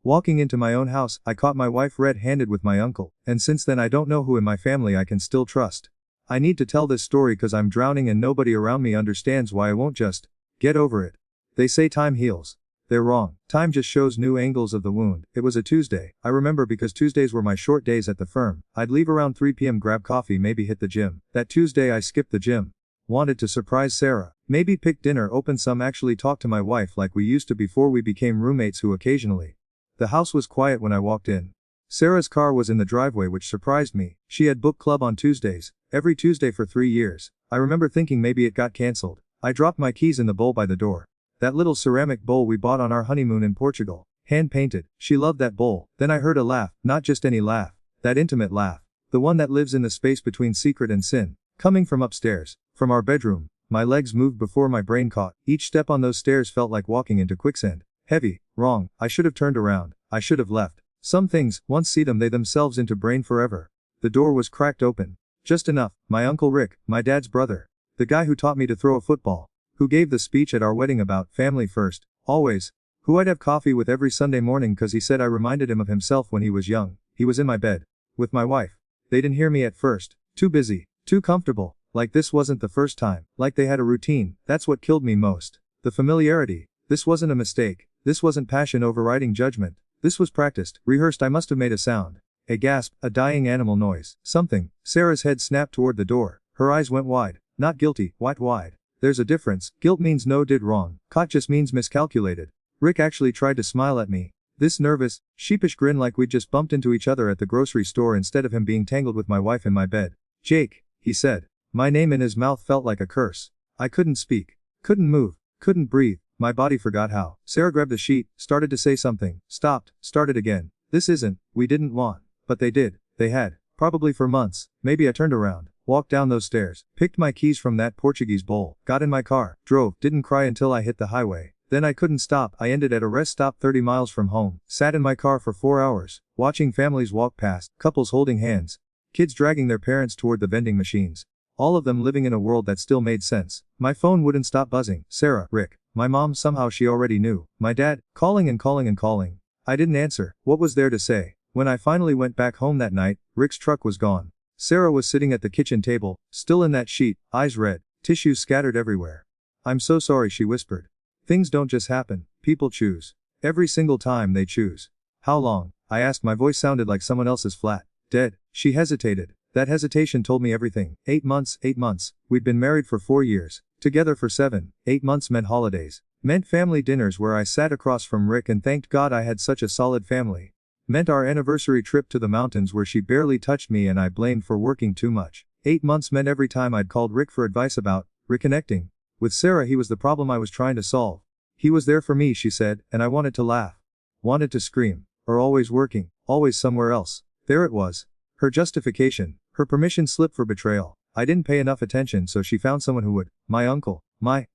Walking into my own house, I caught my wife red-handed with my uncle, and since then I don't know who in my family I can still trust. I need to tell this story cause I'm drowning and nobody around me understands why I won't just get over it. They say time heals. They're wrong. Time just shows new angles of the wound. It was a Tuesday. I remember because Tuesdays were my short days at the firm. I'd leave around 3 p.m. grab coffee, maybe hit the gym. That Tuesday I skipped the gym. Wanted to surprise Sarah. Maybe pick dinner, open some, actually talk to my wife like we used to before we became roommates who occasionally. The house was quiet when I walked in. Sarah's car was in the driveway, which surprised me. She had book club on Tuesdays, every Tuesday for 3 years. I remember thinking maybe it got cancelled. I dropped my keys in the bowl by the door. That little ceramic bowl we bought on our honeymoon in Portugal. Hand painted. She loved that bowl. Then I heard a laugh, not just any laugh. That intimate laugh. The one that lives in the space between secret and sin. Coming from upstairs. From our bedroom. My legs moved before my brain caught. Each step on those stairs felt like walking into quicksand. Heavy. Wrong. I should have turned around. I should have left. Some things, once see them, they themselves into brain forever. The door was cracked open. Just enough. My Uncle Rick, my dad's brother. The guy who taught me to throw a football. Who gave the speech at our wedding about family first, always. Who I'd have coffee with every Sunday morning cause he said I reminded him of himself when he was young. He was in my bed. With my wife. They didn't hear me at first. Too busy. Too comfortable. Like this wasn't the first time. Like they had a routine. That's what killed me most. The familiarity. This wasn't a mistake. This wasn't passion overriding judgment. This was practiced, rehearsed. I must have made a sound. A gasp, a dying animal noise. Something. Sarah's head snapped toward the door. Her eyes went wide. Not guilty, wide. There's a difference. Guilt means no did wrong. Caught just means miscalculated. Rick actually tried to smile at me. This nervous, sheepish grin like we'd just bumped into each other at the grocery store instead of him being tangled with my wife in my bed. Jake, he said. My name in his mouth felt like a curse. I couldn't speak. Couldn't move. Couldn't breathe. My body forgot how. Sarah grabbed the sheet, started to say something, stopped, started again. This isn't, we didn't want. But they did. They had. Probably for months. Maybe I turned around. Walked down those stairs, picked my keys from that Portuguese bowl, got in my car, drove, didn't cry until I hit the highway. Then I couldn't stop. I ended at a rest stop 30 miles from home, sat in my car for 4 hours, watching families walk past, couples holding hands, kids dragging their parents toward the vending machines. All of them living in a world that still made sense. My phone wouldn't stop buzzing. Sarah, Rick. My mom, somehow she already knew. My dad, calling and calling and calling. I didn't answer. What was there to say? When I finally went back home that night, Rick's truck was gone. Sarah was sitting at the kitchen table, still in that sheet, eyes red, tissues scattered everywhere. I'm so sorry, she whispered. Things don't just happen, people choose. Every single time they choose. How long? I asked. My voice sounded like someone else's flat. Dead. She hesitated. That hesitation told me everything. 8 months, 8 months. We'd been married for 4 years. Together for 7. 8 months meant holidays. Meant family dinners where I sat across from Rick and thanked God I had such a solid family. Meant our anniversary trip to the mountains where she barely touched me and I blamed for working too much. 8 months meant every time I'd called Rick for advice about reconnecting. With Sarah, he was the problem I was trying to solve. He was there for me, she said, and I wanted to laugh. Wanted to scream. Or always working, always somewhere else. There it was. Her justification. Her permission slip for betrayal. I didn't pay enough attention, so she found someone who would. My uncle.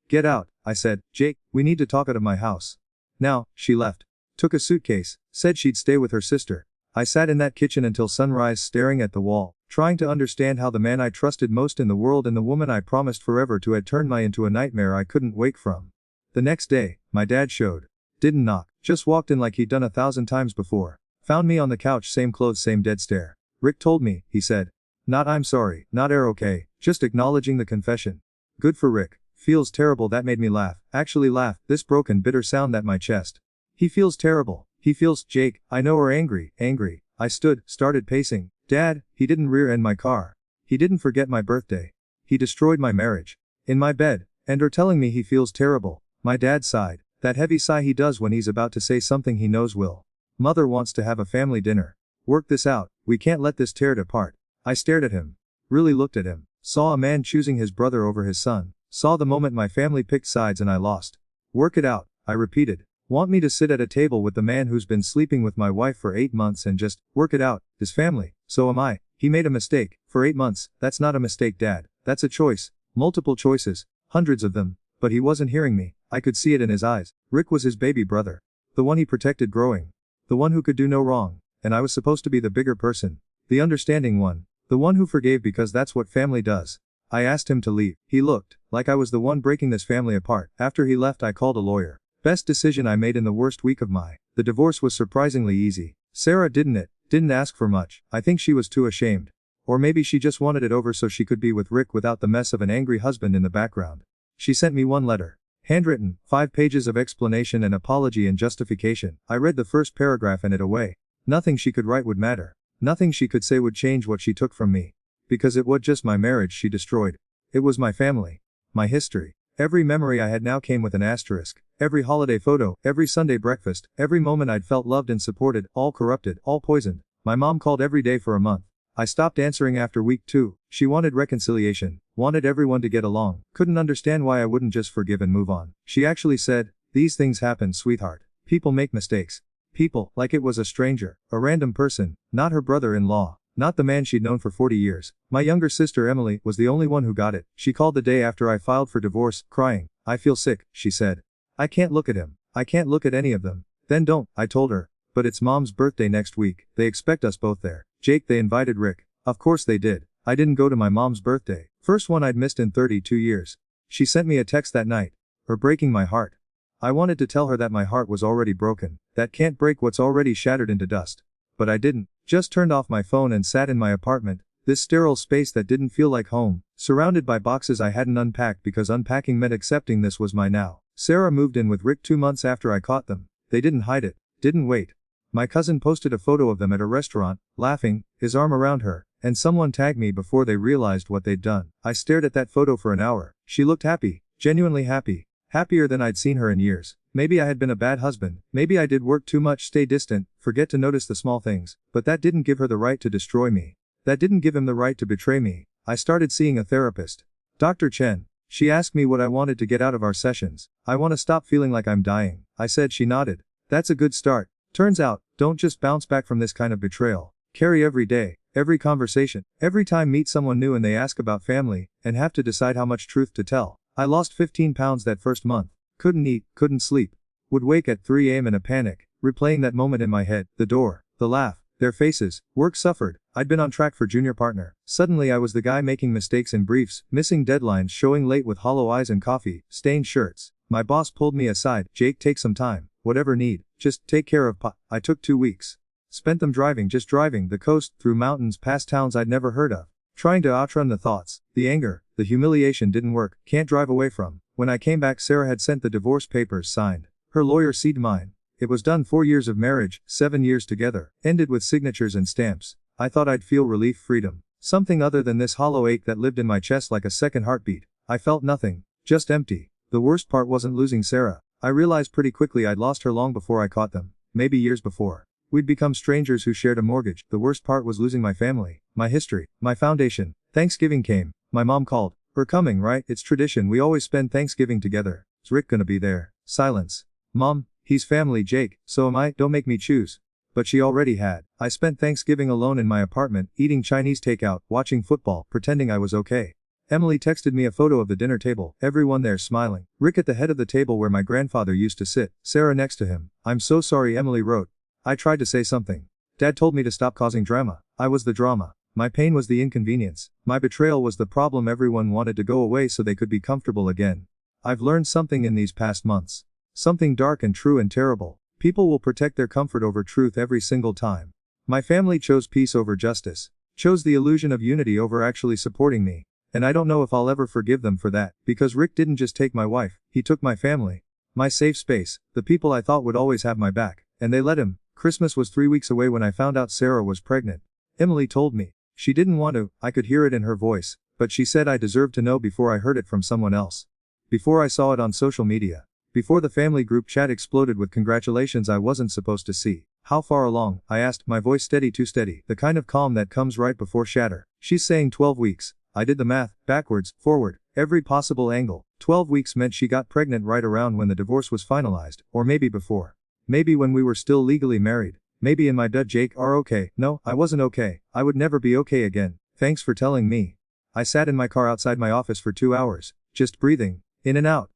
Get out, I said. Jake, we need to talk out of my house. Now, she left. Took a suitcase, said she'd stay with her sister. I sat in that kitchen until sunrise staring at the wall, trying to understand how the man I trusted most in the world and the woman I promised forever to had turned me into a nightmare I couldn't wake from. The next day, my dad showed. Didn't knock, just walked in like he'd done 1,000 times before. Found me on the couch, same clothes, same dead stare. Rick told me, he said. Not I'm sorry, not okay, just acknowledging the confession. Good for Rick. Feels terrible. That made me laugh, actually laugh, this broken bitter sound at my chest. He feels terrible. He feels, Jake, I know, or angry. I stood, started pacing. Dad, he didn't rear-end my car. He didn't forget my birthday. He destroyed my marriage. In my bed, and are telling me he feels terrible. My dad sighed, that heavy sigh he does when he's about to say something he knows will. Mother wants to have a family dinner. Work this out, we can't let this tear it apart. I stared at him. Really looked at him. Saw a man choosing his brother over his son. Saw the moment my family picked sides and I lost. Work it out, I repeated. Want me to sit at a table with the man who's been sleeping with my wife for 8 months and just work it out, his family. So am I. He made a mistake. For 8 months, that's not a mistake, Dad. That's a choice. Multiple choices. Hundreds of them. But he wasn't hearing me. I could see it in his eyes. Rick was his baby brother. The one he protected growing. The one who could do no wrong. And I was supposed to be the bigger person. The understanding one. The one who forgave because that's what family does. I asked him to leave. He looked like I was the one breaking this family apart. After he left, I called a lawyer. Best decision I made in the worst week of the divorce was surprisingly easy. Sarah didn't ask for much. I think she was too ashamed. Or maybe she just wanted it over so she could be with Rick without the mess of an angry husband in the background. She sent me one letter. Handwritten, 5 pages of explanation and apology and justification. I read the first paragraph and it away. Nothing she could write would matter. Nothing she could say would change what she took from me. Because it was just my marriage she destroyed. It was my family. My history. Every memory I had now came with an asterisk. Every holiday photo, every Sunday breakfast, every moment I'd felt loved and supported, all corrupted, all poisoned. My mom called every day for a month. I stopped answering after week 2. She wanted reconciliation, wanted everyone to get along, couldn't understand why I wouldn't just forgive and move on. She actually said, "These things happen, sweetheart. People make mistakes." People, like it was a stranger, a random person, not her brother-in-law, not the man she'd known for 40 years. My younger sister Emily was the only one who got it. She called the day after I filed for divorce, crying. "I feel sick," she said. "I can't look at him. I can't look at any of them." "Then don't," I told her. "But it's Mom's birthday next week. They expect us both there. Jake, they invited Rick." Of course they did. I didn't go to my mom's birthday. First one I'd missed in 32 years. She sent me a text that night. Her breaking my heart. I wanted to tell her that my heart was already broken. That can't break what's already shattered into dust. But I didn't. Just turned off my phone and sat in my apartment. This sterile space that didn't feel like home. Surrounded by boxes I hadn't unpacked because unpacking meant accepting this was my now. Sarah moved in with Rick 2 months after I caught them. They didn't hide it. Didn't wait. My cousin posted a photo of them at a restaurant, laughing, his arm around her, and someone tagged me before they realized what they'd done. I stared at that photo for an hour. She looked happy, genuinely happy, happier than I'd seen her in years. Maybe I had been a bad husband, maybe I did work too much, stay distant, forget to notice the small things, but that didn't give her the right to destroy me. That didn't give him the right to betray me. I started seeing a therapist. Dr. Chen. She asked me what I wanted to get out of our sessions. "I want to stop feeling like I'm dying," I said. She nodded. "That's a good start. Turns out, don't just bounce back from this kind of betrayal. Carry every day, every conversation, every time meet someone new and they ask about family, and have to decide how much truth to tell." I lost 15 pounds that first month. Couldn't eat, couldn't sleep. Would wake at 3 a.m. in a panic, replaying that moment in my head, the door, the laugh, their faces. Work suffered. I'd been on track for junior partner. Suddenly I was the guy making mistakes in briefs, missing deadlines, showing late with hollow eyes and coffee, stained shirts. My boss pulled me aside. "Jake, take some time. Whatever need. Just take care of Pa." I took 2 weeks. Spent them driving, just driving the coast, through mountains, past towns I'd never heard of. Trying to outrun the thoughts, the anger, the humiliation didn't work. Can't drive away from. When I came back, Sarah had sent the divorce papers signed. Her lawyer signed mine. It was done. 4 years of marriage, 7 years together, ended with signatures and stamps. I thought I'd feel relief, freedom. Something other than this hollow ache that lived in my chest like a second heartbeat. I felt nothing. Just empty. The worst part wasn't losing Sarah. I realized pretty quickly I'd lost her long before I caught them. Maybe years before. We'd become strangers who shared a mortgage. The worst part was losing my family, my history, my foundation. Thanksgiving came. My mom called. "We're coming, right? It's tradition. We always spend Thanksgiving together. Is Rick gonna be there?" Silence. "Mom, he's family, Jake, so am I. Don't make me choose." But she already had. I spent Thanksgiving alone in my apartment, eating Chinese takeout, watching football, pretending I was okay. Emily texted me a photo of the dinner table, everyone there smiling. Rick at the head of the table where my grandfather used to sit, Sarah next to him. "I'm so sorry," Emily wrote. I tried to say something. Dad told me to stop causing drama. I was the drama. My pain was the inconvenience. My betrayal was the problem. Everyone wanted to go away so they could be comfortable again. I've learned something in these past months. Something dark and true and terrible. People will protect their comfort over truth every single time. My family chose peace over justice. Chose the illusion of unity over actually supporting me. And I don't know if I'll ever forgive them for that, because Rick didn't just take my wife, he took my family. My safe space, the people I thought would always have my back, and they let him. Christmas was 3 weeks away when I found out Sarah was pregnant. Emily told me. She didn't want to, I could hear it in her voice, but she said I deserved to know before I heard it from someone else. Before I saw it on social media. Before the family group chat exploded with congratulations I wasn't supposed to see. "How far along?" I asked, my voice steady, too steady, the kind of calm that comes right before shatter. She's saying 12 weeks. I did the math, backwards, forward, every possible angle. 12 weeks meant she got pregnant right around when the divorce was finalized, or maybe before. Maybe when we were still legally married. Maybe in my dud Jake are okay. No, I wasn't okay. I would never be okay again. Thanks for telling me. I sat in my car outside my office for 2 hours, just breathing, in and out,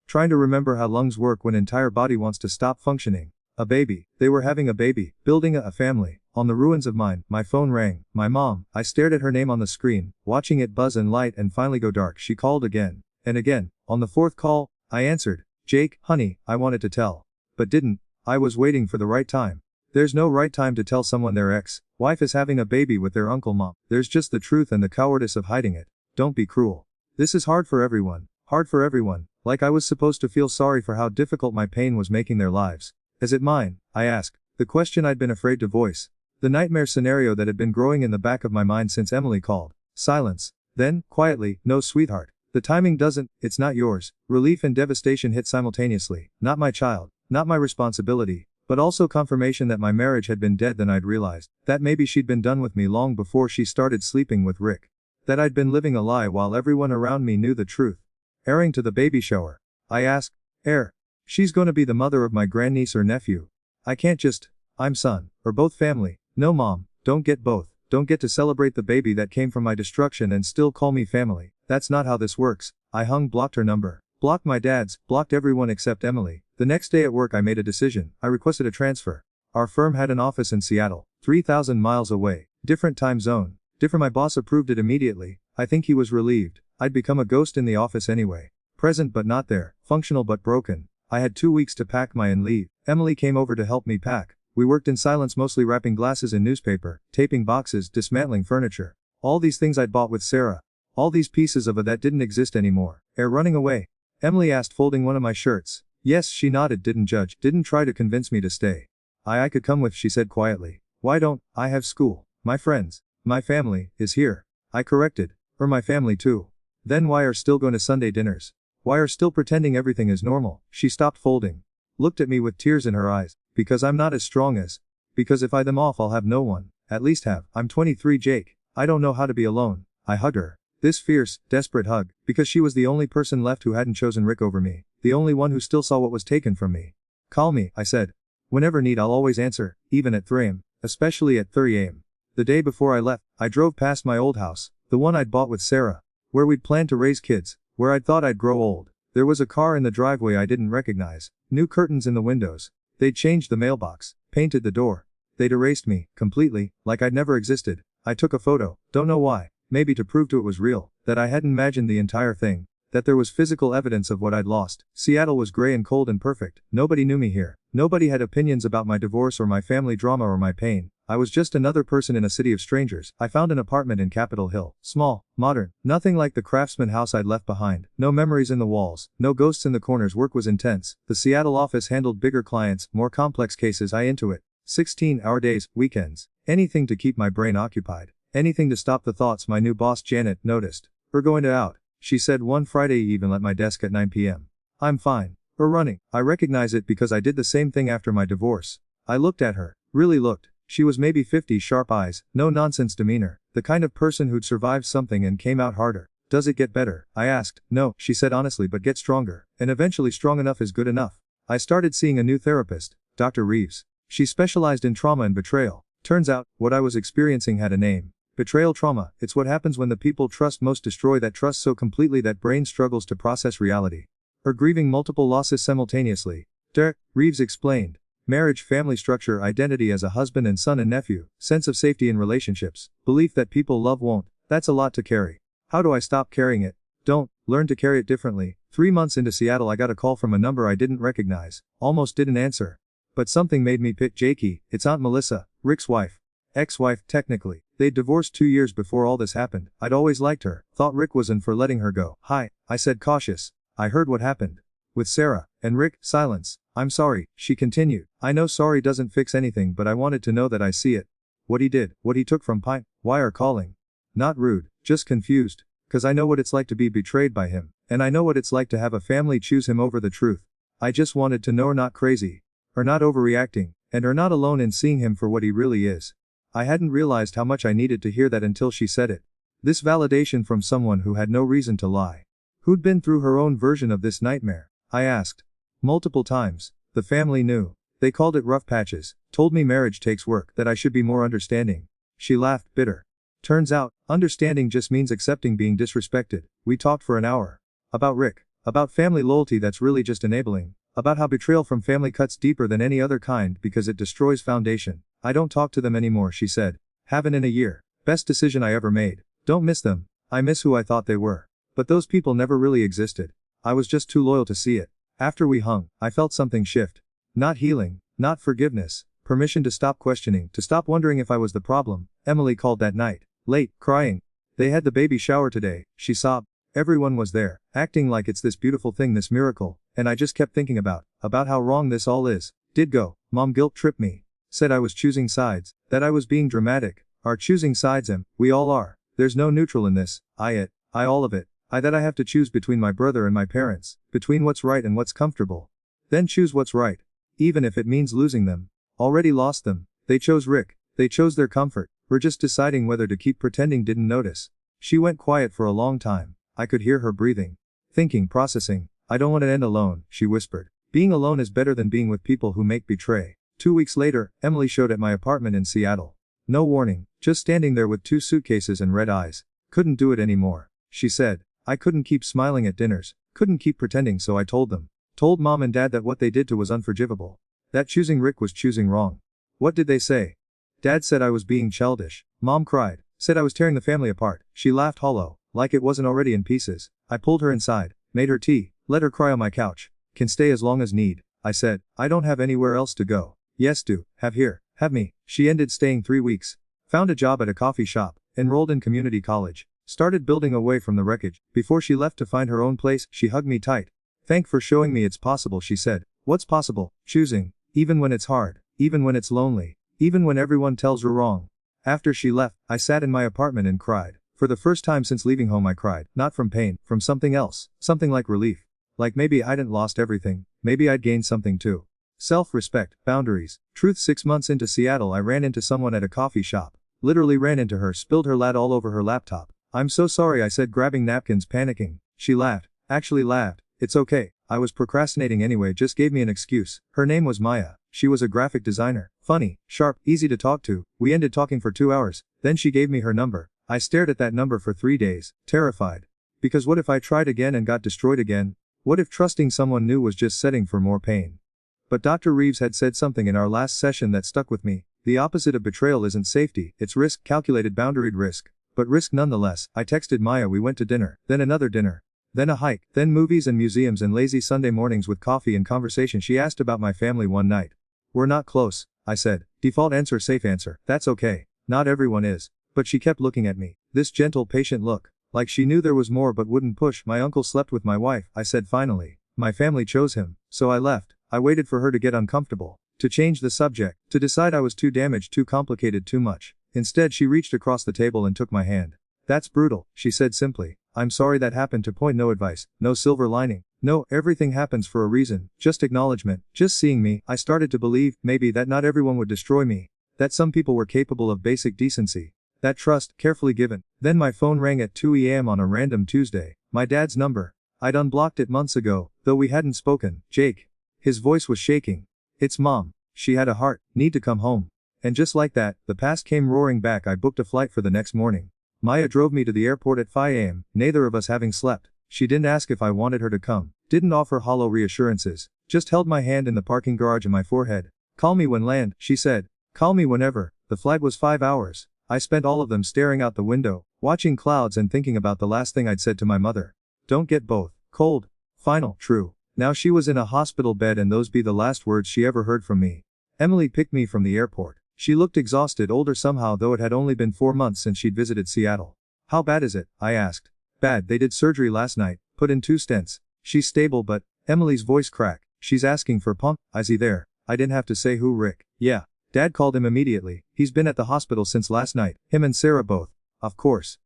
trying to remember how lungs work when entire body wants to stop functioning. A baby. They were having a baby, building a family. On the ruins of mine, my phone rang. My mom. I stared at her name on the screen, watching it buzz and light and finally go dark. She called again. And again. On the 4th call, I answered. Jake, honey, I wanted to tell. But didn't. I was waiting for the right time. There's no right time to tell someone their ex-wife is having a baby with their uncle mom. There's just the truth and the cowardice of hiding it. Don't be cruel. This is hard for everyone. Hard for everyone. Like I was supposed to feel sorry for how difficult my pain was making their lives. Is it mine? I asked. The question I'd been afraid to voice. The nightmare scenario that had been growing in the back of my mind since Emily called. Silence. Then, quietly, no sweetheart. The timing doesn't, it's not yours. Relief and devastation hit simultaneously. Not my child. Not my responsibility. But also confirmation that my marriage had been dead. Then I'd realized that maybe she'd been done with me long before she started sleeping with Rick. That I'd been living a lie while everyone around me knew the truth. Airing to the baby shower. I asked. She's gonna be the mother of my grandniece or nephew. I can't just, I'm son, or both family. No mom, don't get both. Don't get to celebrate the baby that came from my destruction and still call me family. That's not how this works. I blocked her number. Blocked my dad's, blocked everyone except Emily. The next day at work I made a decision. I requested a transfer. Our firm had an office in Seattle, 3,000 miles away, different time zone. My boss approved it immediately. I think he was relieved. I'd become a ghost in the office anyway. Present but not there, functional but broken. I had 2 weeks to pack and leave. Emily came over to help me pack. We worked in silence, mostly wrapping glasses in newspaper, taping boxes, dismantling furniture. All these things I'd bought with Sarah. All these pieces of it that didn't exist anymore. Running away? Emily asked, folding one of my shirts. Yes, she nodded, didn't judge, didn't try to convince me to stay. I could come with, she said quietly. Why don't I have school? My friends, my family, is here. I corrected. Or my family too. Then why are still going to Sunday dinners? Why are still pretending everything is normal? She stopped folding. Looked at me with tears in her eyes. Because I'm not as strong as. Because if I them off I'll have no one. At least have. I'm 23, Jake. I don't know how to be alone. I hugged her. This fierce, desperate hug, because she was the only person left who hadn't chosen Rick over me. The only one who still saw what was taken from me. Call me, I said. Whenever need I'll always answer, even at 3 am. Especially at 3 am. The day before I left, I drove past my old house, the one I'd bought with Sarah. Where we'd planned to raise kids, where I'd thought I'd grow old. There was a car in the driveway I didn't recognize, new curtains in the windows. They'd changed the mailbox, painted the door. They'd erased me, completely, like I'd never existed. I took a photo, don't know why, maybe to prove it was real, that I hadn't imagined the entire thing, that there was physical evidence of what I'd lost. Seattle was gray and cold and perfect. Nobody knew me here. Nobody had opinions about my divorce or my family drama or my pain. I was just another person in a city of strangers. I found an apartment in Capitol Hill. Small, modern, nothing like the craftsman house I'd left behind. No memories in the walls, no ghosts in the corners. Work was intense. The Seattle office handled bigger clients, more complex cases. I into it. 16-hour days, weekends. Anything to keep my brain occupied. Anything to stop the thoughts. My new boss Janet noticed. We're going out, she said one Friday even at my desk at 9 p.m. I'm fine. We're running. I recognize it because I did the same thing after my divorce. I looked at her. Really looked. She was maybe 50, sharp eyes, no nonsense demeanor, the kind of person who'd survived something and came out harder. Does it get better? I asked. No, she said honestly, but get stronger. And eventually strong enough is good enough. I started seeing a new therapist, Dr. Reeves. She specialized in trauma and betrayal. Turns out, what I was experiencing had a name. Betrayal trauma. It's what happens when the people trust most destroy that trust so completely that brain struggles to process reality. Or grieving multiple losses simultaneously. Dr. Reeves explained. Marriage, family structure, identity as a husband and son and nephew, sense of safety in relationships, belief that people love won't. That's a lot to carry. How do I stop carrying it? Don't. Learn to carry it differently. 3 months into Seattle I got a call from a number I didn't recognize. Almost didn't answer. But something made me pick. Jakey, it's Aunt Melissa, Rick's wife. Ex-wife, technically. They'd divorced 2 years before all this happened. I'd always liked her. Thought Rick wasn't for letting her go. Hi, I said cautious. I heard what happened. With Sarah. And Rick. Silence. I'm sorry, she continued. I know sorry doesn't fix anything, but I wanted to know that I see it. What he did, what he took from Pine. Why are calling? Not rude, just confused. 'Cause I know what it's like to be betrayed by him. And I know what it's like to have a family choose him over the truth. I just wanted to know we're not crazy. Or not overreacting. And are not alone in seeing him for what he really is. I hadn't realized how much I needed to hear that until she said it. This validation from someone who had no reason to lie. Who'd been through her own version of this nightmare? I asked. Multiple times. The family knew. They called it rough patches, told me marriage takes work, that I should be more understanding. She laughed, bitter. Turns out, understanding just means accepting being disrespected. We talked for an hour. About Rick. About family loyalty that's really just enabling. About how betrayal from family cuts deeper than any other kind because it destroys foundation. I don't talk to them anymore, she said. Haven't in a year. Best decision I ever made. Don't miss them. I miss who I thought they were. But those people never really existed. I was just too loyal to see it. After we hung, I felt something shift. Not healing, not forgiveness, permission to stop questioning, to stop wondering if I was the problem. Emily called that night, late, crying. They had the baby shower today, she sobbed. Everyone was there, acting like it's this beautiful thing, this miracle, and I just kept thinking about how wrong this all is. Did go. Mom guilt tripped me. Said I was choosing sides, that I was being dramatic. Are choosing sides, we all are. There's no neutral in this. I all of it. That I have to choose between my brother and my parents, between what's right and what's comfortable. Then choose what's right. Even if it means losing them. Already lost them. They chose Rick. They chose their comfort. We're just deciding whether to keep pretending didn't notice. She went quiet for a long time. I could hear her breathing. Thinking, processing. I don't want to end alone, she whispered. Being alone is better than being with people who make betray. 2 weeks later, Emily showed at my apartment in Seattle. No warning, just standing there with 2 suitcases and red eyes. Couldn't do it anymore, she said. I couldn't keep smiling at dinners, couldn't keep pretending, so I told them. Told Mom and Dad that what they did to was unforgivable. That choosing Rick was choosing wrong. What did they say? Dad said I was being childish. Mom cried, said I was tearing the family apart. She laughed hollow, like it wasn't already in pieces. I pulled her inside, made her tea, let her cry on my couch. Can stay as long as need, I said. I don't have anywhere else to go. Yes, do, have here, have me. She ended staying 3 weeks. Found a job at a coffee shop, enrolled in community college. Started building away from the wreckage. Before she left to find her own place, she hugged me tight. Thank for showing me it's possible, she said. What's possible? Choosing. Even when it's hard. Even when it's lonely. Even when everyone tells her wrong. After she left, I sat in my apartment and cried. For the first time since leaving home I cried. Not from pain, from something else. Something like relief. Like maybe I hadn't lost everything. Maybe I'd gained something too. Self-respect, boundaries. Truth. 6 months into Seattle I ran into someone at a coffee shop. Literally ran into her, spilled her lad all over her laptop. I'm so sorry, I said, grabbing napkins, panicking. She laughed. Actually laughed. It's okay. I was procrastinating anyway, just gave me an excuse. Her name was Maya. She was a graphic designer. Funny, sharp, easy to talk to. We ended talking for 2 hours. Then she gave me her number. I stared at that number for 3 days, terrified. Because what if I tried again and got destroyed again? What if trusting someone new was just setting for more pain? But Dr. Reeves had said something in our last session that stuck with me. The opposite of betrayal isn't safety, it's risk, calculated, boundaried risk. But risk nonetheless. I texted Maya, we went to dinner, then another dinner. Then a hike, then movies and museums and lazy Sunday mornings with coffee and conversation. She asked about my family one night. We're not close, I said. Default answer, safe answer. That's okay. Not everyone is. But she kept looking at me. This gentle, patient look. Like she knew there was more but wouldn't push. My uncle slept with my wife, I said finally. My family chose him. So I left. I waited for her to get uncomfortable. To change the subject. To decide I was too damaged, too complicated, too much. Instead she reached across the table and took my hand. That's brutal, she said simply. I'm sorry that happened. To point, no advice, no silver lining. No, everything happens for a reason. Just acknowledgement. Just seeing me. I started to believe, maybe, that not everyone would destroy me. That some people were capable of basic decency. That trust, carefully given. Then my phone rang at 2 a.m. on a random Tuesday. My dad's number. I'd unblocked it months ago, though we hadn't spoken. Jake. His voice was shaking. It's Mom. She had a heart. Need to come home. And just like that, the past came roaring back. I booked a flight for the next morning. Maya drove me to the airport at 5 a.m., neither of us having slept. She didn't ask if I wanted her to come, didn't offer hollow reassurances, just held my hand in the parking garage and my forehead. Call me when land, she said. Call me whenever. The flight was 5 hours. I spent all of them staring out the window, watching clouds and thinking about the last thing I'd said to my mother. Don't get both. Cold. Final. True. Now she was in a hospital bed and those be the last words she ever heard from me. Emily picked me from the airport. She looked exhausted, older somehow, though it had only been 4 months since she'd visited Seattle. How bad is it? I asked. Bad. They did surgery last night, put in 2 stents. She's stable but, Emily's voice cracked. She's asking for Punk. Is he there? I didn't have to say who. Rick. Yeah. Dad called him immediately. He's been at the hospital since last night. Him and Sarah both. Of course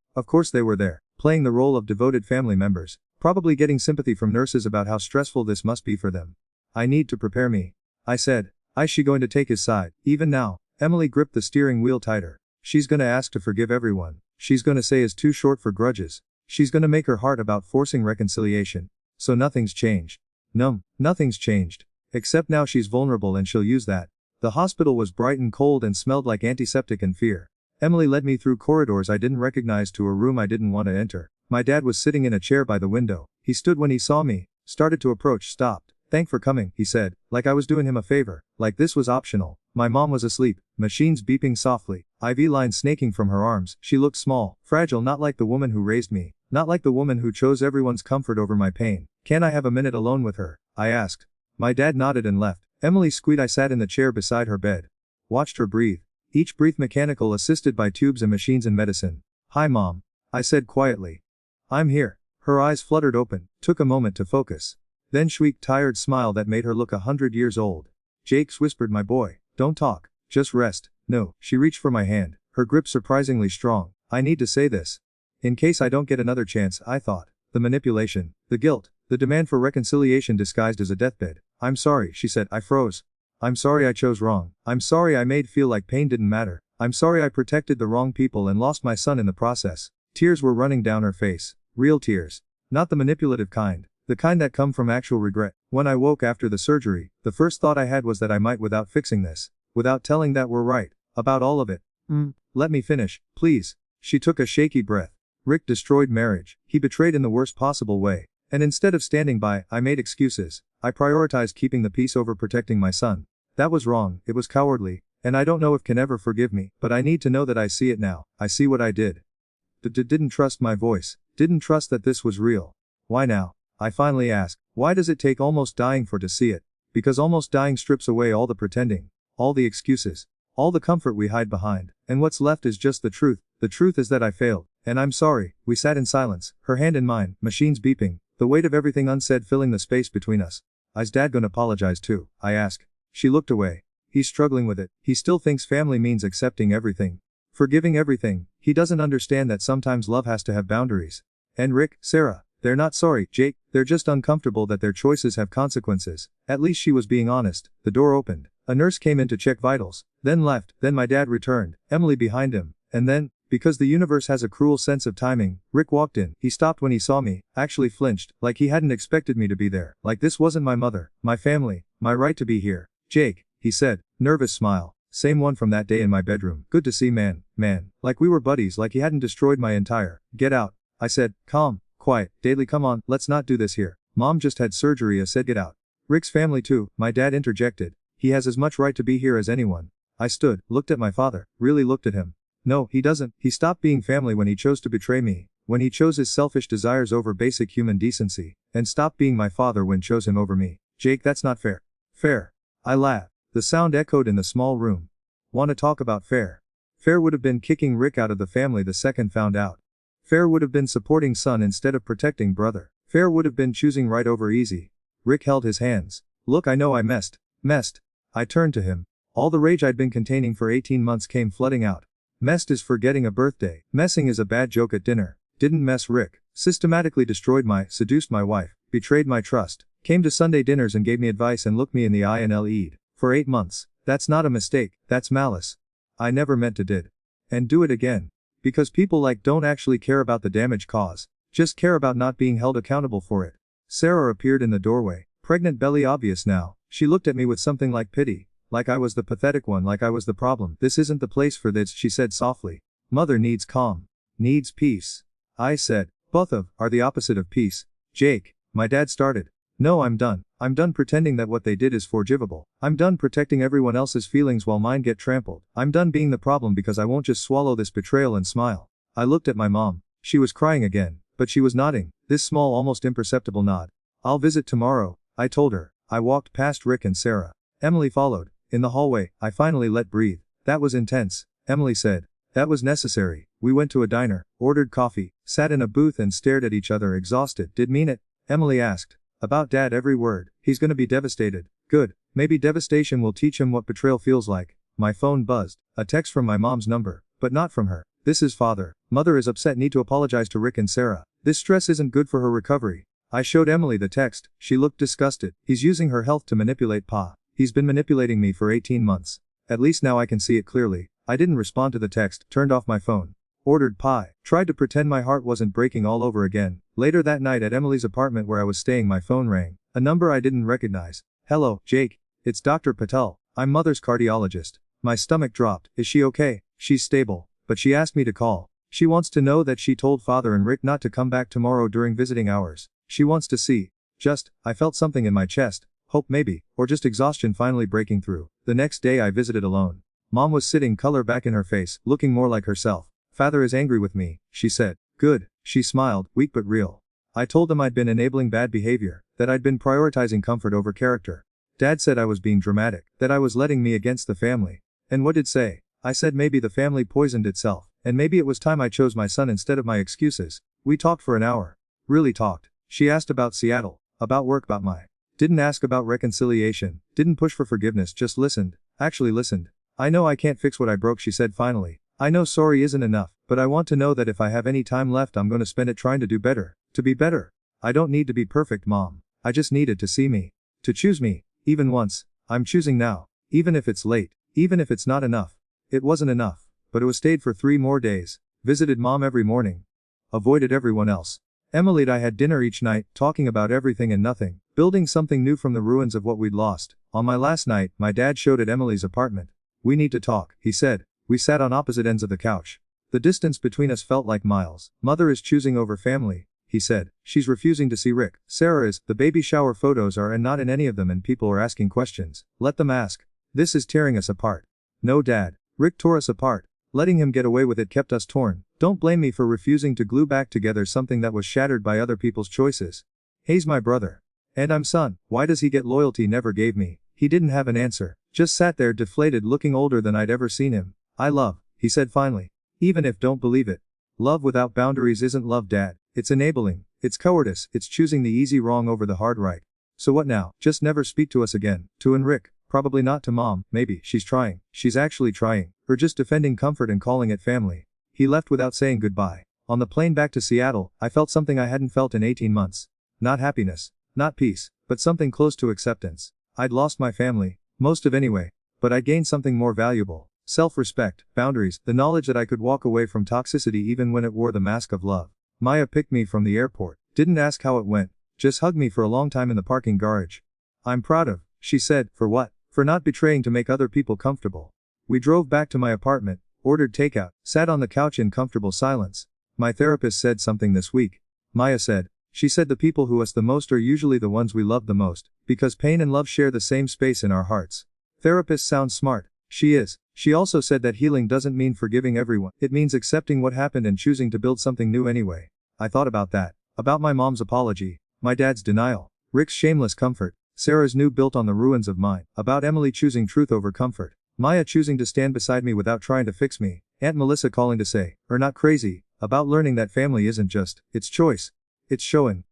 they were there, playing the role of devoted family members, probably getting sympathy from nurses about how stressful this must be for them. I need to prepare me, I said. Is she going to take his side, even now? Emily gripped the steering wheel tighter. She's gonna ask to forgive everyone. She's gonna say is too short for grudges. She's gonna make her heart about forcing reconciliation. So nothing's changed. No, nothing's changed. Except now she's vulnerable and she'll use that. The hospital was bright and cold and smelled like antiseptic and fear. Emily led me through corridors I didn't recognize to a room I didn't want to enter. My dad was sitting in a chair by the window. He stood when he saw me, started to approach, stopped. Thank for coming, he said, like I was doing him a favor, like this was optional. My mom was asleep, machines beeping softly, IV lines snaking from her arms. She looked small, fragile, not like the woman who raised me, not like the woman who chose everyone's comfort over my pain. Can I have a minute alone with her? I asked. My dad nodded and left. Emily squeaked. I sat in the chair beside her bed. Watched her breathe. Each breath mechanical, assisted by tubes and machines and medicine. Hi Mom. I said quietly. I'm here. Her eyes fluttered open, took a moment to focus. Then shrieked tired smile that made her look 100 years old. Jakes whispered, my boy, don't talk, just rest. No, she reached for my hand, her grip surprisingly strong. I need to say this. In case I don't get another chance, I thought. The manipulation, the guilt, the demand for reconciliation disguised as a deathbed. I'm sorry, she said. I froze. I'm sorry I chose wrong. I'm sorry I made feel like pain didn't matter. I'm sorry I protected the wrong people and lost my son in the process. Tears were running down her face. Real tears. Not the manipulative kind. The kind that come from actual regret. When I woke after the surgery, the first thought I had was that I might without fixing this. Without telling that we're right. About all of it. Let me finish, please. She took a shaky breath. Rick destroyed marriage. He betrayed in the worst possible way. And instead of standing by, I made excuses. I prioritized keeping the peace over protecting my son. That was wrong, it was cowardly, and I don't know if can ever forgive me, but I need to know that I see it now. I see what I did. Didn't trust my voice. Didn't trust that this was real. Why now? I finally asked. Why does it take almost dying for to see it? Because almost dying strips away all the pretending, all the excuses, all the comfort we hide behind, and what's left is just the truth. The truth is that I failed, and I'm sorry. We sat in silence, her hand in mine, machines beeping, the weight of everything unsaid filling the space between us. Is Dad gonna apologize too? I asked. She looked away. He's struggling with it. He still thinks family means accepting everything. Forgiving everything. He doesn't understand that sometimes love has to have boundaries. And Rick, Sarah, they're not sorry, Jake, they're just uncomfortable that their choices have consequences. At least she was being honest. The door opened. A nurse came in to check vitals, then left, then my dad returned, Emily behind him, and then, because the universe has a cruel sense of timing, Rick walked in. He stopped when he saw me, actually flinched, like he hadn't expected me to be there, like this wasn't my mother, my family, my right to be here. Jake, he said, nervous smile, same one from that day in my bedroom. Good to see man, like we were buddies, like he hadn't destroyed my entire. Get out. I said, calm, quiet, Daly, come on, let's not do this here. Mom just had surgery. I said, get out. Rick's family too, my dad interjected. He has as much right to be here as anyone. I stood, looked at my father, really looked at him. No, he doesn't. He stopped being family when he chose to betray me, when he chose his selfish desires over basic human decency, and stopped being my father when chose him over me. Jake, that's not fair. Fair. I laughed. The sound echoed in the small room. Want to talk about fair? Fair would have been kicking Rick out of the family the second found out. Fair would have been supporting son instead of protecting brother. Fair would have been choosing right over easy. Rick held his hands. Look, I know I messed. I turned to him. All the rage I'd been containing for 18 months came flooding out. Messed is forgetting a birthday. Messing is a bad joke at dinner. Didn't mess Rick. Systematically seduced my wife, betrayed my trust, came to Sunday dinners and gave me advice and looked me in the eye and lead. For 8 months. That's not a mistake, that's malice. I never meant to did. And do it again. Because people like don't actually care about the damage caused, just care about not being held accountable for it. Sarah appeared in the doorway, pregnant belly obvious now. She looked at me with something like pity. Like I was the pathetic one, like I was the problem. This isn't the place for this, she said softly. Mother needs calm. Needs peace. I said, both of are the opposite of peace. Jake, my dad started. No, I'm done. I'm done pretending that what they did is forgivable. I'm done protecting everyone else's feelings while mine get trampled. I'm done being the problem because I won't just swallow this betrayal and smile. I looked at my mom. She was crying again, but she was nodding, this small almost imperceptible nod. I'll visit tomorrow, I told her. I walked past Rick and Sarah. Emily followed. In the hallway, I finally let breathe. That was intense, Emily said. That was necessary. We went to a diner, ordered coffee, sat in a booth and stared at each other exhausted. Did mean it? Emily asked. About Dad every word. He's gonna be devastated. Good. Maybe devastation will teach him what betrayal feels like. My phone buzzed. A text from my mom's number, but not from her. This is father. Mother is upset, need to apologize to Rick and Sarah. This stress isn't good for her recovery. I showed Emily the text. She looked disgusted. He's using her health to manipulate Pa. He's been manipulating me for 18 months. At least now I can see it clearly. I didn't respond to the text, turned off my phone. Ordered pie. Tried to pretend my heart wasn't breaking all over again. Later that night at Emily's apartment where I was staying, my phone rang. A number I didn't recognize. Hello, Jake. It's Dr. Patel. I'm Mother's cardiologist. My stomach dropped. Is she okay? She's stable. But she asked me to call. She wants to know that she told Father and Rick not to come back tomorrow during visiting hours. She wants to see. I felt something in my chest. Hope maybe, or just exhaustion finally breaking through. The next day I visited alone. Mom was sitting, color back in her face, looking more like herself. Father is angry with me, she said. Good, she smiled, weak but real. I told them I'd been enabling bad behavior, That I'd been prioritizing comfort over character. Dad said I was being dramatic, that I was letting me against the family. And what did say? I said maybe the family poisoned itself, and maybe it was time I chose my son instead of my excuses. We talked for an hour. Really talked. She asked about Seattle, about work, about my. Didn't ask about reconciliation, didn't push for forgiveness, just listened. Actually listened. I know I can't fix what I broke, she said finally. I know sorry isn't enough, but I want to know that if I have any time left I'm gonna spend it trying to do better, to be better. I don't need to be perfect, Mom. I just needed to see me. To choose me, even once. I'm choosing now. Even if it's late, even if it's not enough. It wasn't enough, but it was stayed for 3 more days. Visited Mom every morning. Avoided everyone else. Emily and I had dinner each night, talking about everything and nothing, building something new from the ruins of what we'd lost. On my last night, my dad showed at Emily's apartment. We need to talk, he said. We sat on opposite ends of the couch. The distance between us felt like miles. Mother is choosing over family, he said. She's refusing to see Rick. Sarah is. The baby shower photos are and not in any of them, and people are asking questions. Let them ask. This is tearing us apart. No, Dad. Rick tore us apart. Letting him get away with it kept us torn. Don't blame me for refusing to glue back together something that was shattered by other people's choices. He's my brother. And I'm son. Why does he get loyalty never gave me? He didn't have an answer. Just sat there deflated, looking older than I'd ever seen him. I love, he said finally. Even if don't believe it. Love without boundaries isn't love, Dad. It's enabling. It's cowardice. It's choosing the easy wrong over the hard right. So what now? Just never speak to us again. To and Rick. Probably not to Mom. Maybe. She's trying. She's actually trying. Or just defending comfort and calling it family. He left without saying goodbye. On the plane back to Seattle, I felt something I hadn't felt in 18 months. Not happiness. Not peace. But something close to acceptance. I'd lost my family. Most of anyway. But I'd gained something more valuable. Self-respect, boundaries, the knowledge that I could walk away from toxicity even when it wore the mask of love. Maya picked me from the airport. Didn't ask how it went. Just hugged me for a long time in the parking garage. I'm proud of, she said. For what? For not betraying to make other people comfortable. We drove back to my apartment, ordered takeout, sat on the couch in comfortable silence. My therapist said something this week. Maya said. She said the people who us the most are usually the ones we love the most, because pain and love share the same space in our hearts. Therapist sounds smart. She is. She also said that healing doesn't mean forgiving everyone. It means accepting what happened and choosing to build something new anyway. I thought about that. About my mom's apology. My dad's denial. Rick's shameless comfort. Sarah's new built on the ruins of mine. About Emily choosing truth over comfort. Maya choosing to stand beside me without trying to fix me. Aunt Melissa calling to say, "Are not crazy." About learning that family isn't just, it's choice. It's showing.